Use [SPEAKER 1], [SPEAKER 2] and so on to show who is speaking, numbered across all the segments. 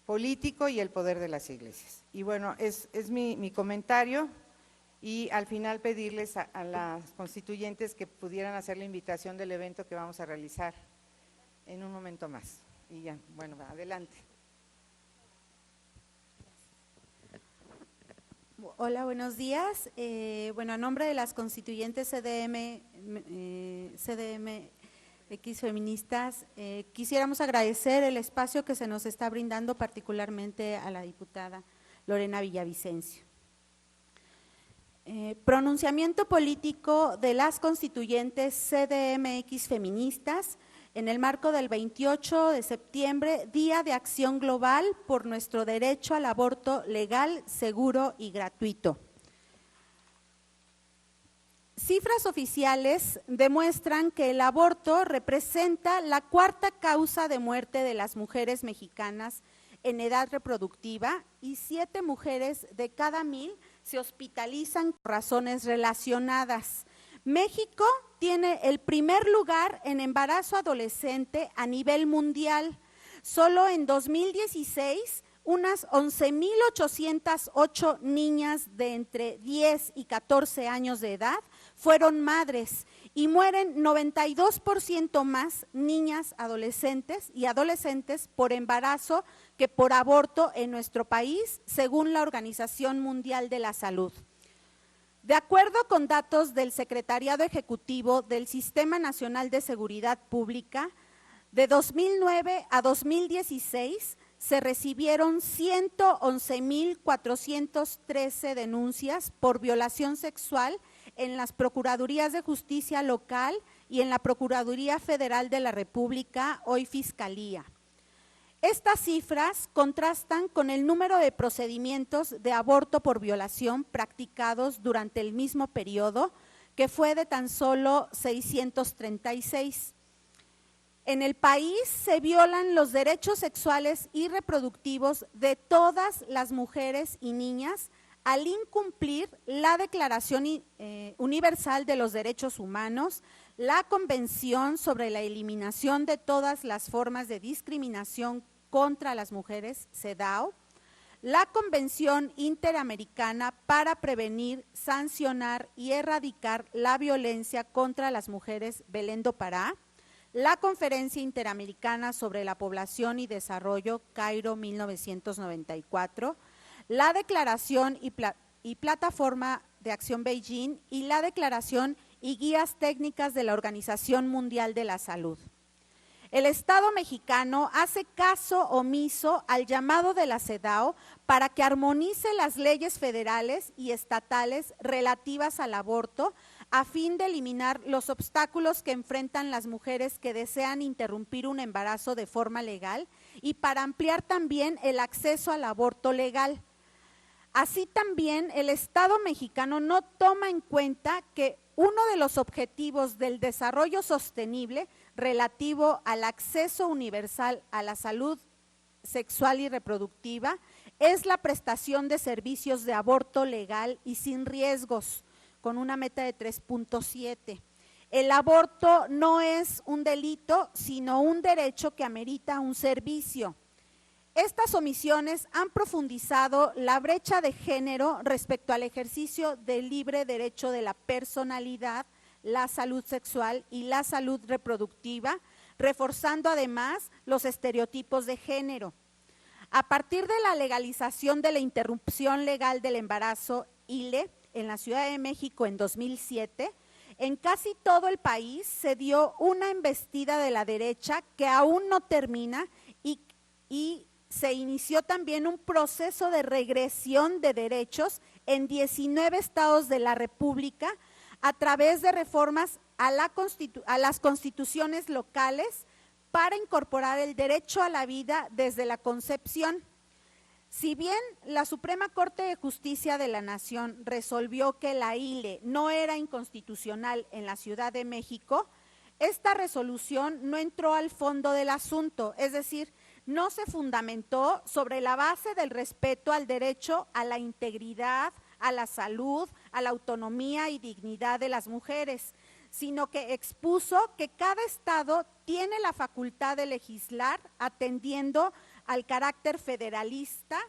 [SPEAKER 1] político y el poder de las iglesias. Y bueno, es mi comentario, y al final pedirles a las constituyentes que pudieran hacer la invitación del evento que vamos a realizar en un momento más. Y ya, bueno, adelante.
[SPEAKER 2] Hola, buenos días. Bueno, a nombre de las constituyentes CDMX feministas, quisiéramos agradecer el espacio que se nos está brindando, particularmente a la diputada Lorena Villavicencio. Pronunciamiento político de las constituyentes CDMX feministas en el marco del 28 de septiembre, Día de Acción Global por nuestro derecho al aborto legal, seguro y gratuito. Cifras oficiales demuestran que el aborto representa la cuarta causa de muerte de las mujeres mexicanas en edad reproductiva y 7 mujeres de cada 1000 se hospitalizan por razones relacionadas. México tiene el primer lugar en embarazo adolescente a nivel mundial. Solo en 2016, unas 11,808 niñas de entre 10 y 14 años de edad fueron madres y mueren 92% más niñas adolescentes y adolescentes por embarazo que por aborto en nuestro país, según la Organización Mundial de la Salud. De acuerdo con datos del Secretariado Ejecutivo del Sistema Nacional de Seguridad Pública, de 2009 a 2016 se recibieron 111,413 denuncias por violación sexual en las Procuradurías de Justicia Local y en la Procuraduría Federal de la República, hoy Fiscalía. Estas cifras contrastan con el número de procedimientos de aborto por violación practicados durante el mismo periodo, que fue de tan solo 636. En el país se violan los derechos sexuales y reproductivos de todas las mujeres y niñas al incumplir la Declaración Universal de los Derechos Humanos, la Convención sobre la Eliminación de todas las formas de discriminación contra las mujeres, CEDAW, la Convención Interamericana para prevenir, sancionar y erradicar la violencia contra las mujeres, Belén do Pará, la Conferencia Interamericana sobre la Población y Desarrollo, Cairo 1994, la Declaración y Plataforma de Acción Beijing y la Declaración y Guías Técnicas de la Organización Mundial de la Salud. El Estado mexicano hace caso omiso al llamado de la CEDAW para que armonice las leyes federales y estatales relativas al aborto a fin de eliminar los obstáculos que enfrentan las mujeres que desean interrumpir un embarazo de forma legal y para ampliar también el acceso al aborto legal. Así también el Estado mexicano no toma en cuenta que uno de los objetivos del desarrollo sostenible relativo al acceso universal a la salud sexual y reproductiva es la prestación de servicios de aborto legal y sin riesgos, con una meta de 3.7. El aborto no es un delito, sino un derecho que amerita un servicio. Estas omisiones han profundizado la brecha de género respecto al ejercicio del libre derecho de la personalidad, la salud sexual y la salud reproductiva, reforzando además los estereotipos de género. A partir de la legalización de la interrupción legal del embarazo, ILE, en la Ciudad de México en 2007, en casi todo el país se dio una embestida de la derecha que aún no termina y se inició también un proceso de regresión de derechos en 19 estados de la República a través de reformas a las constituciones locales para incorporar el derecho a la vida desde la concepción. Si bien la Suprema Corte de Justicia de la Nación resolvió que la ILE no era inconstitucional en la Ciudad de México, esta resolución no entró al fondo del asunto, es decir, no se fundamentó sobre la base del respeto al derecho a la integridad, a la salud, a la autonomía y dignidad de las mujeres, sino que expuso que cada estado tiene la facultad de legislar atendiendo al carácter federalista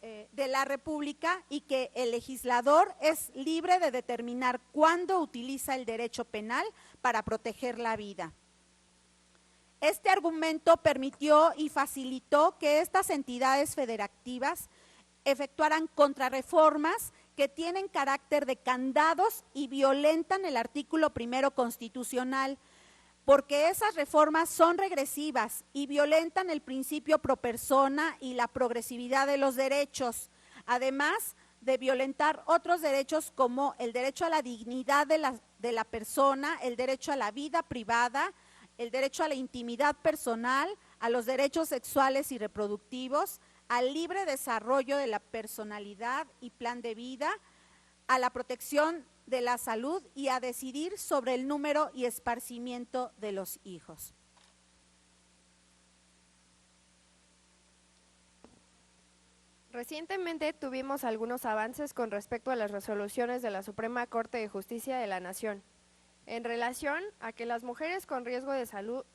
[SPEAKER 2] de la República y que el legislador es libre de determinar cuándo utiliza el derecho penal para proteger la vida. Este argumento permitió y facilitó que estas entidades federativas efectuaran contrarreformas que tienen carácter de candados y violentan el artículo 1 constitucional, porque esas reformas son regresivas y violentan el principio pro persona y la progresividad de los derechos, además de violentar otros derechos como el derecho a la dignidad de la persona, el derecho a la vida privada, el derecho a la intimidad personal, a los derechos sexuales y reproductivos, al libre desarrollo de la personalidad y plan de vida, a la protección de la salud y a decidir sobre el número y esparcimiento de los hijos.
[SPEAKER 3] Recientemente tuvimos algunos avances con respecto a las resoluciones de la Suprema Corte de Justicia de la Nación, en relación a que las mujeres con riesgo de salud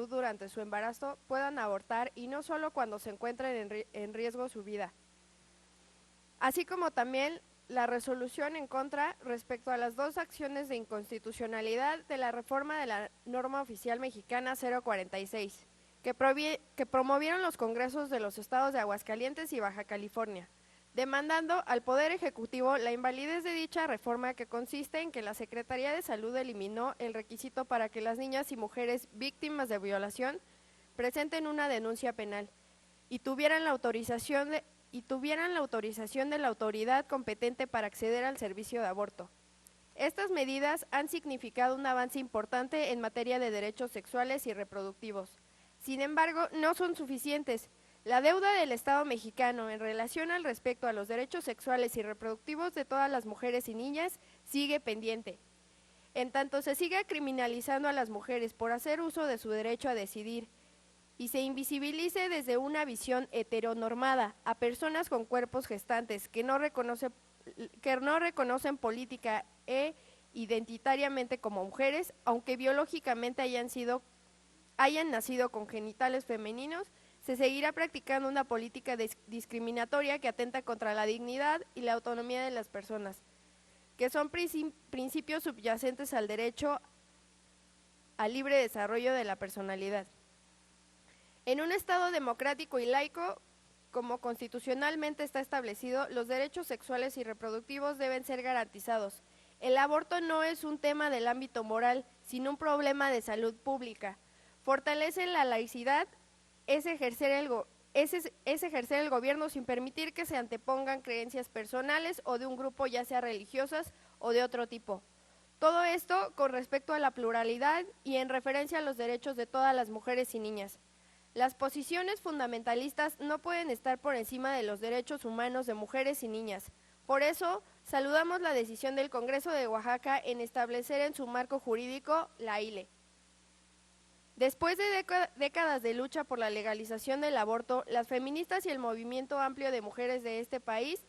[SPEAKER 3] durante su embarazo puedan abortar y no solo cuando se encuentren en riesgo su vida, así como también la resolución en contra respecto a las dos acciones de inconstitucionalidad de la reforma de la norma oficial mexicana 046, que promovieron los congresos de los estados de Aguascalientes y Baja California, demandando al Poder Ejecutivo la invalidez de dicha reforma, que consiste en que la Secretaría de Salud eliminó el requisito para que las niñas y mujeres víctimas de violación presenten una denuncia penal y tuvieran la autorización de la autoridad competente para acceder al servicio de aborto. Estas medidas han significado un avance importante en materia de derechos sexuales y reproductivos. Sin embargo, no son suficientes. La deuda del Estado mexicano en relación al respecto a los derechos sexuales y reproductivos de todas las mujeres y niñas sigue pendiente. En tanto se siga criminalizando a las mujeres por hacer uso de su derecho a decidir y se invisibilice desde una visión heteronormada a personas con cuerpos gestantes que no reconocen política e identitariamente como mujeres, aunque biológicamente hayan nacido con genitales femeninos, se seguirá practicando una política discriminatoria que atenta contra la dignidad y la autonomía de las personas, que son principios subyacentes al derecho al libre desarrollo de la personalidad. En un Estado democrático y laico, como constitucionalmente está establecido, los derechos sexuales y reproductivos deben ser garantizados. El aborto no es un tema del ámbito moral, sino un problema de salud pública. Fortalece la laicidad, es ejercer el gobierno sin permitir que se antepongan creencias personales o de un grupo, ya sea religiosas o de otro tipo. Todo esto con respecto a la pluralidad y en referencia a los derechos de todas las mujeres y niñas. Las posiciones fundamentalistas no pueden estar por encima de los derechos humanos de mujeres y niñas. Por eso, saludamos la decisión del Congreso de Oaxaca en establecer en su marco jurídico la ILE. Después de décadas de lucha por la legalización del aborto, las feministas y el movimiento amplio de mujeres de este país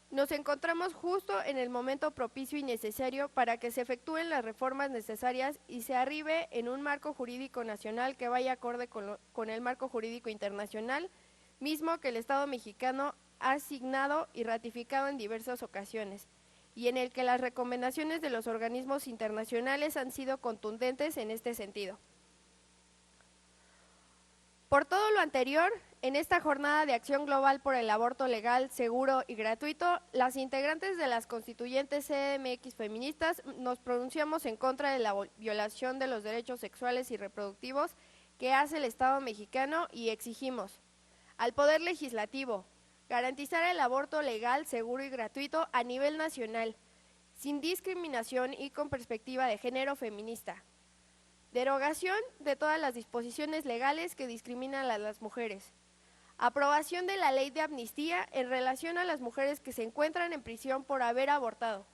[SPEAKER 3] nos encontramos justo en el momento propicio y necesario para que se efectúen las reformas necesarias y se arribe en un marco jurídico nacional que vaya acorde con el marco jurídico internacional, mismo que el Estado mexicano ha asignado y ratificado en diversas ocasiones, y en el que las recomendaciones de los organismos internacionales han sido contundentes en este sentido. Por todo lo anterior, en esta jornada de acción global por el aborto legal, seguro y gratuito, las integrantes de las constituyentes CDMX feministas nos pronunciamos en contra de la violación de los derechos sexuales y reproductivos que hace el Estado mexicano y exigimos al Poder Legislativo garantizar el aborto legal, seguro y gratuito a nivel nacional, sin discriminación y con perspectiva de género feminista. Derogación de todas las disposiciones legales que discriminan a las mujeres. Aprobación de la ley de amnistía en relación a las mujeres que se encuentran en prisión por haber abortado.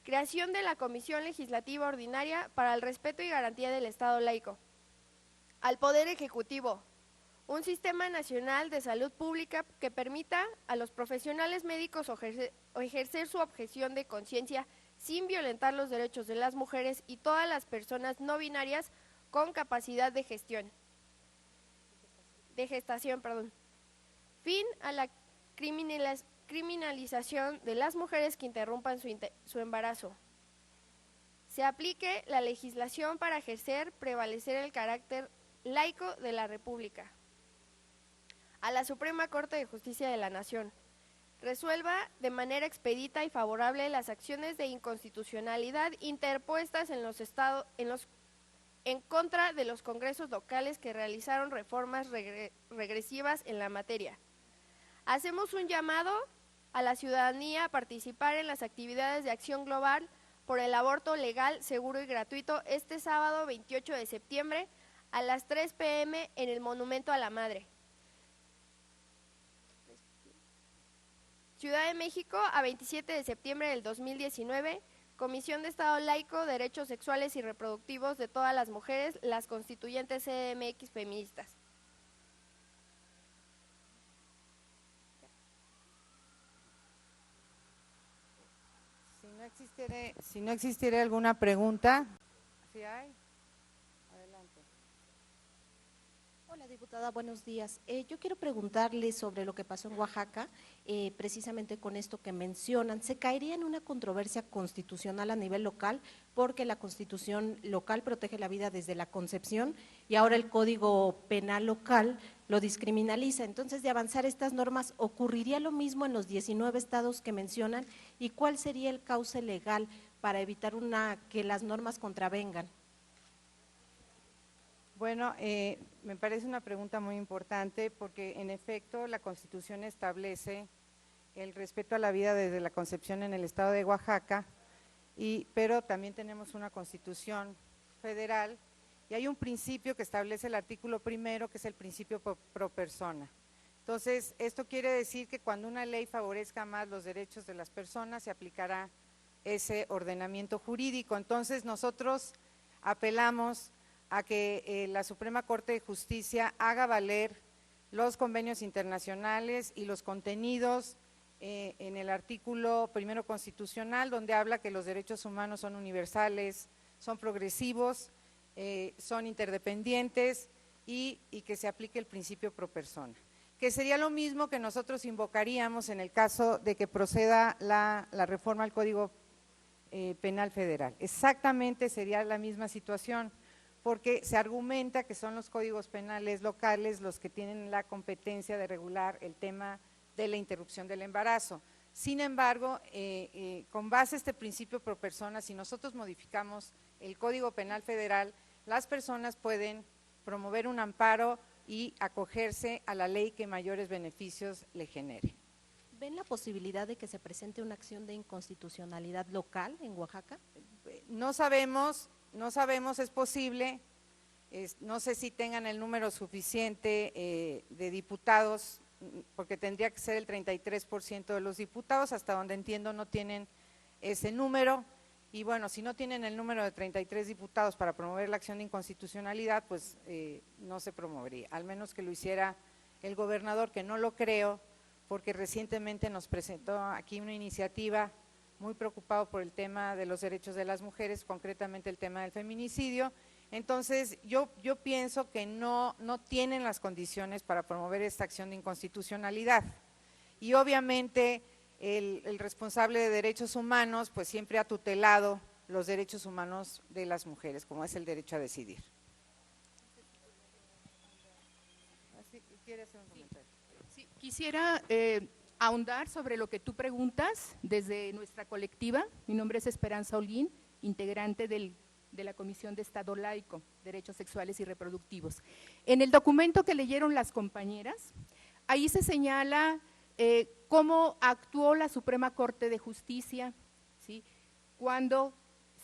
[SPEAKER 3] Creación de la Comisión Legislativa Ordinaria para el respeto y garantía del Estado laico. Al Poder Ejecutivo, un sistema nacional de salud pública que permita a los profesionales médicos ejercer su objeción de conciencia sin violentar los derechos de las mujeres y todas las personas no binarias con capacidad de gestión. de gestación, fin a la criminalización de las mujeres que interrumpan su embarazo. Se aplique la legislación para ejercer prevalecer el carácter laico de la República. A la Suprema Corte de Justicia de la Nación. Resuelva de manera expedita y favorable las acciones de inconstitucionalidad interpuestas en contra de los congresos locales que realizaron reformas regresivas en la materia. Hacemos un llamado a la ciudadanía a participar en las actividades de acción global por el aborto legal, seguro y gratuito este sábado 28 de septiembre a las 3 p.m. en el Monumento a la Madre. Ciudad de México, a 27 de septiembre del 2019, Comisión de Estado Laico, Derechos Sexuales y Reproductivos de todas las mujeres, las constituyentes CDMX feministas.
[SPEAKER 1] Si no existiera alguna pregunta, ¿sí hay? Adelante.
[SPEAKER 4] Hola, diputada, buenos días. Yo quiero preguntarle sobre lo que pasó en Oaxaca, precisamente con esto que mencionan. ¿Se caería en una controversia constitucional a nivel local? Porque la Constitución local protege la vida desde la concepción y ahora el Código Penal local lo discriminaliza. Entonces, de avanzar estas normas, ¿ocurriría lo mismo en los 19 estados que mencionan? ¿Y cuál sería el cauce legal para evitar que las normas contravengan?
[SPEAKER 1] Bueno, me parece una pregunta muy importante porque en efecto la Constitución establece el respeto a la vida desde la concepción en el estado de Oaxaca, pero también tenemos una Constitución federal y hay un principio que establece el artículo primero, que es el principio pro persona. Entonces, esto quiere decir que cuando una ley favorezca más los derechos de las personas, se aplicará ese ordenamiento jurídico. Entonces, nosotros apelamos a que la Suprema Corte de Justicia haga valer los convenios internacionales y los contenidos en el artículo primero constitucional, donde habla que los derechos humanos son universales, son progresivos, son interdependientes y que se aplique el principio pro persona, que sería lo mismo que nosotros invocaríamos en el caso de que proceda la reforma al Código Penal Federal. Exactamente sería la misma situación, porque se argumenta que son los códigos penales locales los que tienen la competencia de regular el tema de la interrupción del embarazo. Sin embargo, con base a este principio pro persona, si nosotros modificamos el Código Penal Federal, las personas pueden promover un amparo y acogerse a la ley que mayores beneficios le genere.
[SPEAKER 4] ¿Ven la posibilidad de que se presente una acción de inconstitucionalidad local en Oaxaca?
[SPEAKER 1] No sabemos, es posible, no sé si tengan el número suficiente de diputados, porque tendría que ser el 33% de los diputados, hasta donde entiendo no tienen ese número, y bueno, si no tienen el número de 33 diputados para promover la acción de inconstitucionalidad, pues no se promovería, al menos que lo hiciera el gobernador, que no lo creo, porque recientemente nos presentó aquí una iniciativa muy preocupado por el tema de los derechos de las mujeres, concretamente el tema del feminicidio. Entonces, yo pienso que no tienen las condiciones para promover esta acción de inconstitucionalidad. Y obviamente el responsable de derechos humanos pues siempre ha tutelado los derechos humanos de las mujeres, como es el derecho a decidir. ¿Quiere hacer un comentario?
[SPEAKER 5] Sí, quisiera ahondar sobre lo que tú preguntas desde nuestra colectiva. Mi nombre es Esperanza Holguín, integrante de la Comisión de Estado Laico, Derechos Sexuales y Reproductivos. En el documento que leyeron las compañeras, ahí se señala cómo actuó la Suprema Corte de Justicia, ¿sí?, cuando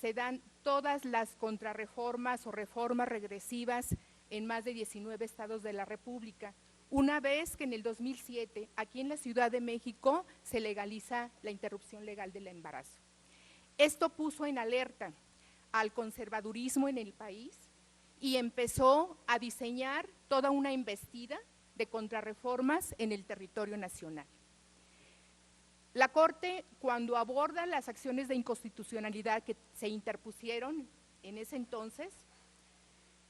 [SPEAKER 5] se dan todas las contrarreformas o reformas regresivas en más de 19 estados de la República. Una vez que en el 2007, aquí en la Ciudad de México, se legaliza la interrupción legal del embarazo. Esto puso en alerta al conservadurismo en el país y empezó a diseñar toda una embestida de contrarreformas en el territorio nacional. La Corte, cuando aborda las acciones de inconstitucionalidad que se interpusieron en ese entonces,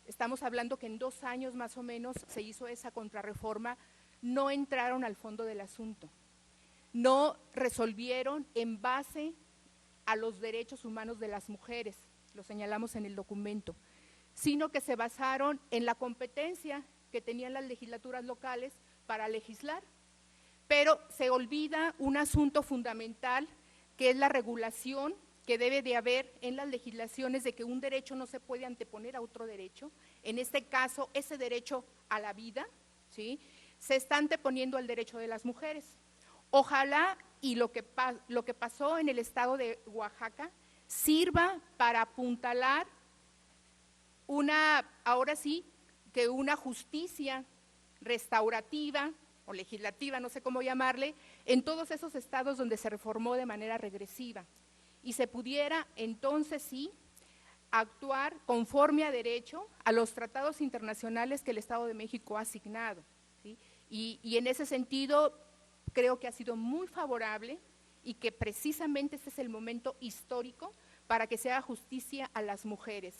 [SPEAKER 5] estamos hablando que en 2 años más o menos se hizo esa contrarreforma, no entraron al fondo del asunto, no resolvieron en base a los derechos humanos de las mujeres, lo señalamos en el documento, sino que se basaron en la competencia que tenían las legislaturas locales para legislar, pero se olvida un asunto fundamental que es la regulación que debe de haber en las legislaciones de que un derecho no se puede anteponer a otro derecho, en este caso ese derecho a la vida, ¿sí?, se está anteponiendo al derecho de las mujeres. Ojalá y lo que pasó en el estado de Oaxaca sirva para apuntalar ahora sí, que una justicia restaurativa o legislativa, no sé cómo llamarle, en todos esos estados donde se reformó de manera regresiva y se pudiera entonces sí actuar conforme a derecho a los tratados internacionales que el Estado de México ha asignado, ¿sí? Y en ese sentido creo que ha sido muy favorable y que precisamente este es el momento histórico para que se haga justicia a las mujeres.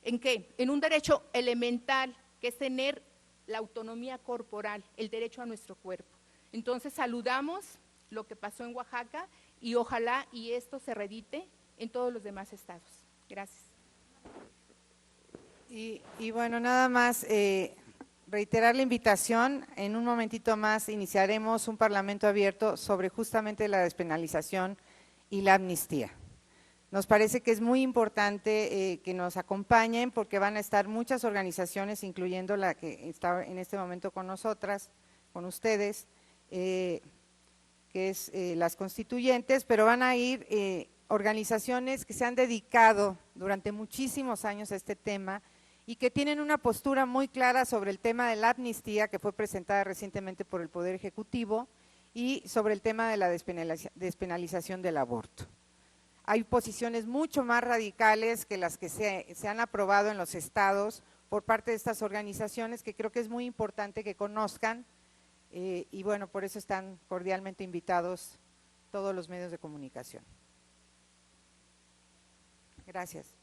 [SPEAKER 5] ¿En qué? En un derecho elemental, que es tener la autonomía corporal, el derecho a nuestro cuerpo. Entonces saludamos lo que pasó en Oaxaca y ojalá y esto se redite en todos los demás estados. Gracias.
[SPEAKER 1] Y bueno, nada más reiterar la invitación, en un momentito más iniciaremos un parlamento abierto sobre justamente la despenalización y la amnistía. Nos parece que es muy importante que nos acompañen porque van a estar muchas organizaciones, incluyendo la que está en este momento con nosotras, con ustedes, que es las constituyentes, pero van a ir organizaciones que se han dedicado durante muchísimos años a este tema y que tienen una postura muy clara sobre el tema de la amnistía que fue presentada recientemente por el Poder Ejecutivo y sobre el tema de la despenalización del aborto. Hay posiciones mucho más radicales que las que se han aprobado en los estados por parte de estas organizaciones que creo que es muy importante que conozcan y bueno, por eso están cordialmente invitados todos los medios de comunicación. Gracias.